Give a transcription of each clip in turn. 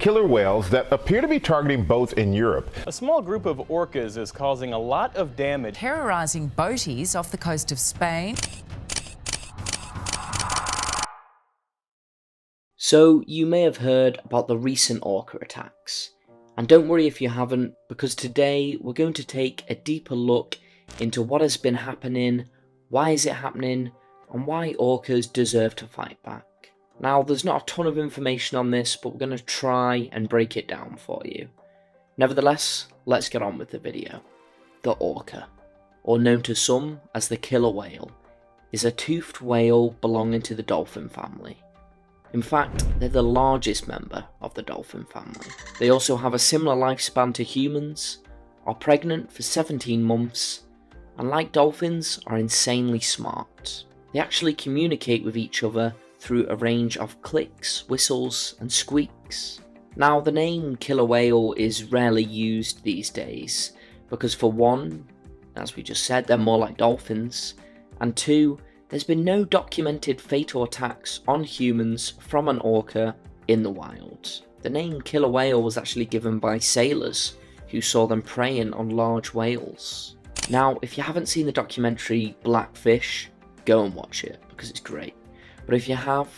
killer whales that appear to be targeting boats in Europe. A small group of orcas is causing a lot of damage, terrorising boaties off the coast of Spain. So you may have heard about the recent orca attacks. And don't worry if you haven't, because today we're going to take a deeper look into what has been happening, why is it happening, and why orcas deserve to fight back. Now, there's not a ton of information on this, but we're going to try and break it down for you. Nevertheless, let's get on with the video. The orca, or known to some as the killer whale, is a toothed whale belonging to the dolphin family. In fact, they're the largest member of the dolphin family. They also have a similar lifespan to humans, are pregnant for 17 months, and like dolphins, are insanely smart. They actually communicate with each other through a range of clicks, whistles, and squeaks. Now, the name killer whale is rarely used these days, because for one, as we just said, they're more like dolphins, and two, there's been no documented fatal attacks on humans from an orca in the wild. The name killer whale was actually given by sailors who saw them preying on large whales. Now, if you haven't seen the documentary Blackfish, go and watch it, because it's great. But if you have,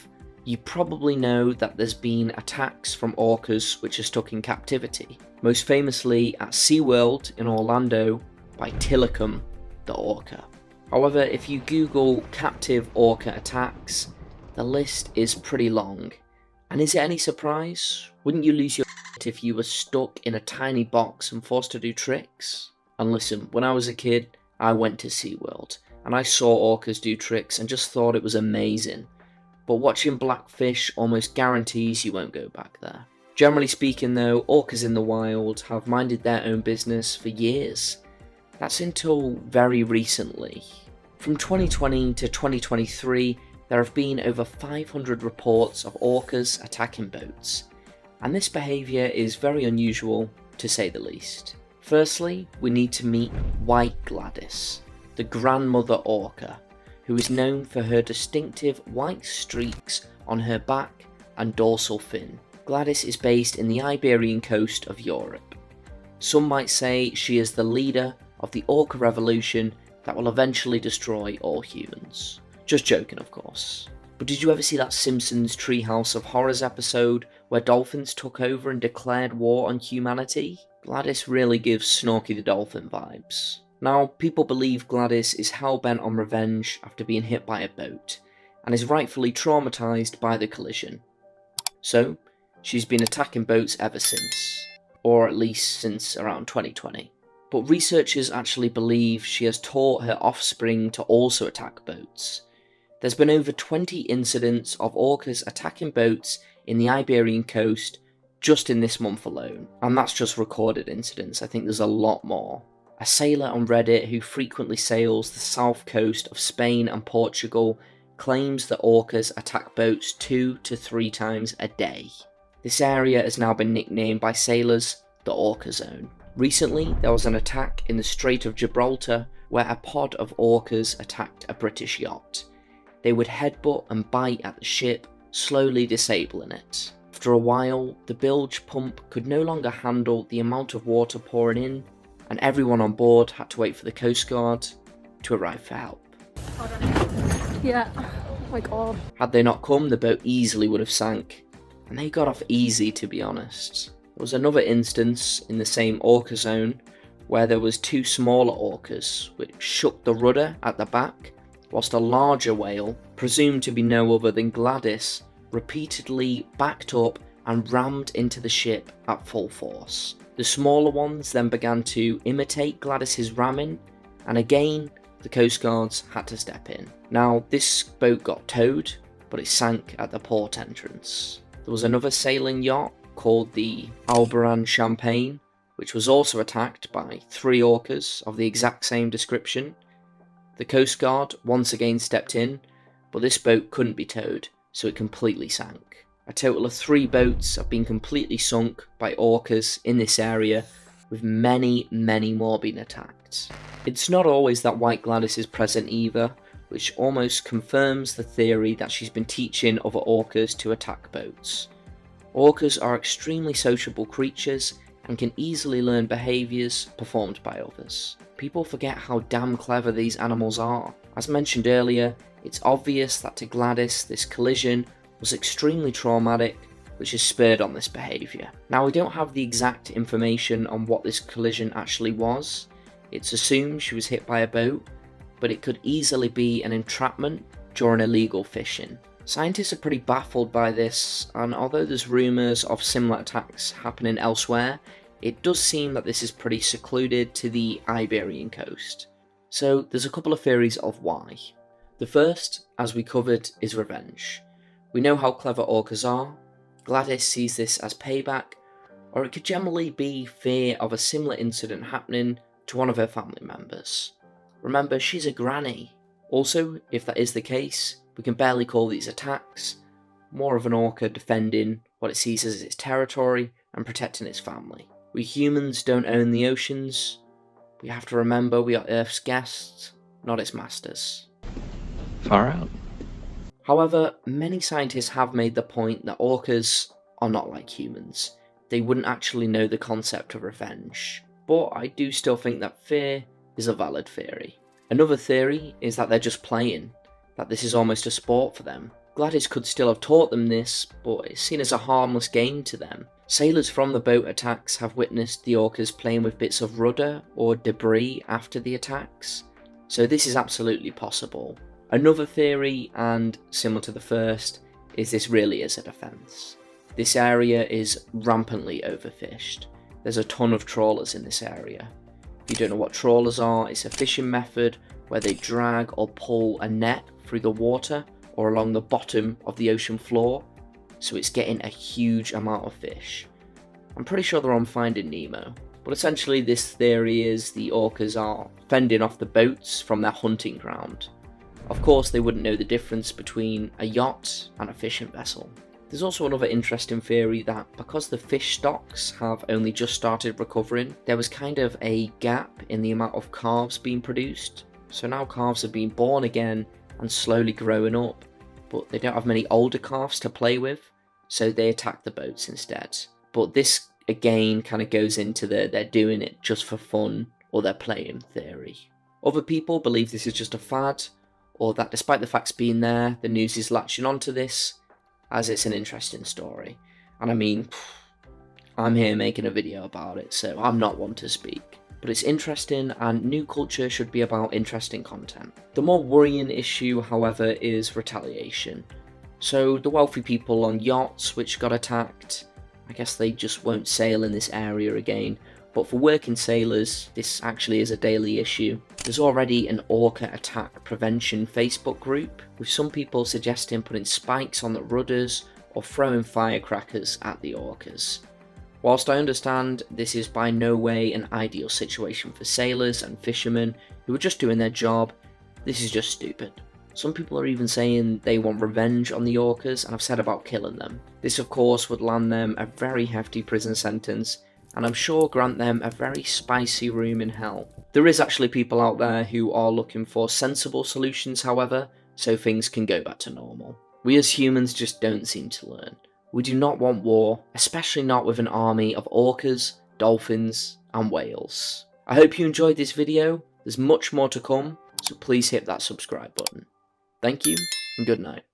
you probably know that there's been attacks from orcas which are stuck in captivity. Most famously at SeaWorld in Orlando by Tilikum, the orca. However, if you Google captive orca attacks, the list is pretty long. And is it any surprise? Wouldn't you lose your shit if you were stuck in a tiny box and forced to do tricks? And listen, when I was a kid, I went to SeaWorld, and I saw orcas do tricks and just thought it was amazing. But watching Blackfish almost guarantees you won't go back there. Generally speaking though, orcas in the wild have minded their own business for years. That's until very recently. From 2020 to 2023, there have been over 500 reports of orcas attacking boats. And this behaviour is very unusual, to say the least. Firstly, we need to meet White Gladys, the grandmother orca, who is known for her distinctive white streaks on her back and dorsal fin. Gladys is based in the Iberian coast of Europe. Some might say she is the leader of the orca revolution that will eventually destroy all humans. Just joking, of course. But did you ever see that Simpsons Treehouse of Horrors episode where dolphins took over and declared war on humanity? Gladys really gives Snorky the Dolphin vibes. Now, people believe Gladys is hell-bent on revenge after being hit by a boat, and is rightfully traumatised by the collision. So, she's been attacking boats ever since, or at least since around 2020. But researchers actually believe she has taught her offspring to also attack boats. There's been over 20 incidents of orcas attacking boats in the Iberian coast just in this month alone, and that's just recorded incidents. I think there's a lot more. A sailor on Reddit who frequently sails the south coast of Spain and Portugal claims that orcas attack boats 2 to 3 times a day. This area has now been nicknamed by sailors the Orca Zone. Recently, there was an attack in the Strait of Gibraltar where a pod of orcas attacked a British yacht. They would headbutt and bite at the ship, slowly disabling it. After a while, the bilge pump could no longer handle the amount of water pouring in, and everyone on board had to wait for the Coast Guard to arrive for help. Yeah, oh my god. Had they not come, the boat easily would have sank, and they got off easy, to be honest. There was another instance in the same Orca Zone where there was 2 smaller orcas which shook the rudder at the back, whilst a larger whale, presumed to be no other than Gladys, repeatedly backed up and rammed into the ship at full force. The smaller ones then began to imitate Gladys's ramming, and again the Coast Guards had to step in. Now, this boat got towed, but it sank at the port entrance. There was another sailing yacht called the Albaran Champagne, which was also attacked by 3 orcas of the exact same description. The Coast Guard once again stepped in, but this boat couldn't be towed, so it completely sank. A total of 3 boats have been completely sunk by orcas in this area, with many more being attacked. It's not always that White Gladys is present either, which almost confirms the theory that she's been teaching other orcas to attack boats. Orcas are extremely sociable creatures and can easily learn behaviours performed by others. People forget how damn clever these animals are. As mentioned earlier, it's obvious that to Gladys this collision was extremely traumatic, which has spurred on this behaviour. Now, we don't have the exact information on what this collision actually was. It's assumed she was hit by a boat, but it could easily be an entrapment during illegal fishing. Scientists are pretty baffled by this, and although there's rumours of similar attacks happening elsewhere, it does seem that this is pretty secluded to the Iberian coast. So there's a couple of theories of why. The first, as we covered, is revenge. We know how clever orcas are. Gladys sees this as payback, or it could generally be fear of a similar incident happening to one of her family members. Remember, she's a granny. Also, if that is the case, we can barely call these attacks, more of an orca defending what it sees as its territory and protecting its family. We humans don't own the oceans. We have to remember we are Earth's guests, not its masters. Far out. However, many scientists have made the point that orcas are not like humans. They wouldn't actually know the concept of revenge. But I do still think that fear is a valid theory. Another theory is that they're just playing, that this is almost a sport for them. Gladys could still have taught them this, but it's seen as a harmless game to them. Sailors from the boat attacks have witnessed the orcas playing with bits of rudder or debris after the attacks, so this is absolutely possible. Another theory, and similar to the first, is this really is a defence. This area is rampantly overfished. There's a ton of trawlers in this area. If you don't know what trawlers are, it's a fishing method where they drag or pull a net through the water or along the bottom of the ocean floor, so it's getting a huge amount of fish. I'm pretty sure they're on Finding Nemo, but essentially this theory is the orcas are fending off the boats from their hunting ground. Of course, they wouldn't know the difference between a yacht and a fishing vessel. There's also another interesting theory that because the fish stocks have only just started recovering, there was kind of a gap in the amount of calves being produced. So now calves are being born again and slowly growing up, but they don't have many older calves to play with, so they attack the boats instead. But this again kind of goes into the they're doing it just for fun or they're playing theory. Other people believe this is just a fad, or that despite the facts being there, the news is latching onto this as it's an interesting story. And I mean, I'm here making a video about it, so I'm not one to speak. But it's interesting, and NuCulture should be about interesting content. The more worrying issue, however, is retaliation. So the wealthy people on yachts which got attacked, I guess they just won't sail in this area again. But for working sailors, this actually is a daily issue. There's already an orca attack prevention Facebook group, with some people suggesting putting spikes on the rudders or throwing firecrackers at the orcas. Whilst I understand this is by no way an ideal situation for sailors and fishermen who are just doing their job, this is just stupid. Some people are even saying they want revenge on the orcas and have said about killing them. This of course would land them a very hefty prison sentence, and I'm sure grant them a very spicy room in hell. There is actually people out there who are looking for sensible solutions, however, so things can go back to normal. We as humans just don't seem to learn. We do not want war, especially not with an army of orcas, dolphins, and whales. I hope you enjoyed this video. There's much more to come, so please hit that subscribe button. Thank you, and good night.